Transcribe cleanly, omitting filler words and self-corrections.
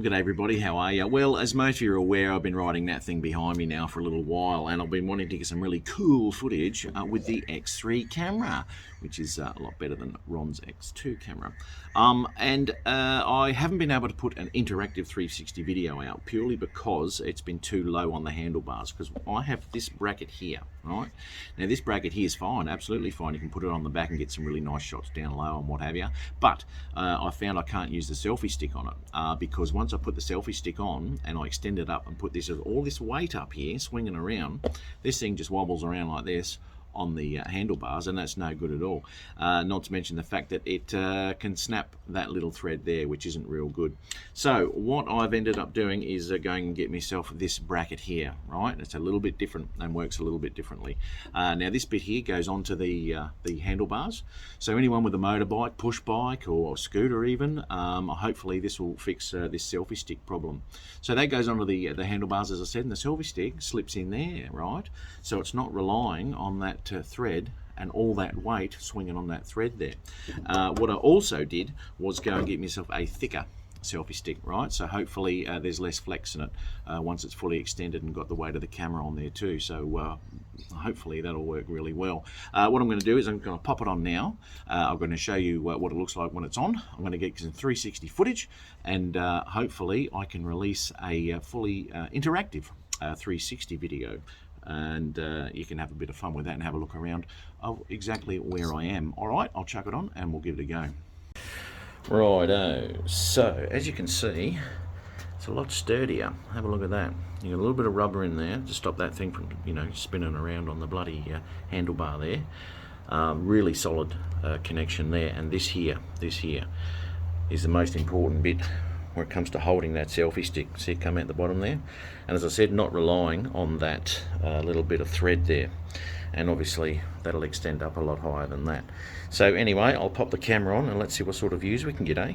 G'day everybody, how are you? Well, as most of you are aware, I've been riding that thing behind me now for a little while, and I've been wanting to get some really cool footage with the X3 camera, which is a lot better than Ron's X2 camera. I haven't been able to put an interactive 360 video out purely because it's been too low on the handlebars, because I have this bracket here, right? Now this bracket here is fine, absolutely fine. You can put it on the back and get some really nice shots down low and what have you, but I found I can't use the selfie stick on it because once I put the selfie stick on and I extend it up and put all this weight up here swinging around, this thing just wobbles around like this on the handlebars, and that's no good at all. Not to mention the fact that it can snap that little thread there, which isn't real good. So what I've ended up doing is going and get myself this bracket here, right? It's a little bit different and works a little bit differently. Now this bit here goes onto the handlebars, so anyone with a motorbike, push bike or scooter even, hopefully this will fix this selfie stick problem. So that goes onto the handlebars, as I said, and the selfie stick slips in there, right? So it's not relying on that thread and all that weight swinging on that thread there. What I also did was go and get myself a thicker selfie stick, right? So hopefully there's less flex in it once it's fully extended and got the weight of the camera on there too. So hopefully that'll work really well. What I'm going to do is I'm going to pop it on now. I'm going to show you what it looks like when it's on. I'm going to get some 360 footage, and hopefully I can release a fully interactive 360 video, and you can have a bit of fun with that and have a look around of exactly where I am. All right, I'll chuck it on and we'll give it a go. Righto, so as you can see, it's a lot sturdier. Have a look at that. You got a little bit of rubber in there to stop that thing from, spinning around on the bloody handlebar there. Really solid connection there, and this here is the most important bit when it comes to holding that selfie stick. See it come out the bottom there? And as I said, not relying on that little bit of thread there. And obviously that'll extend up a lot higher than that. So anyway, I'll pop the camera on and let's see what sort of views we can get, eh?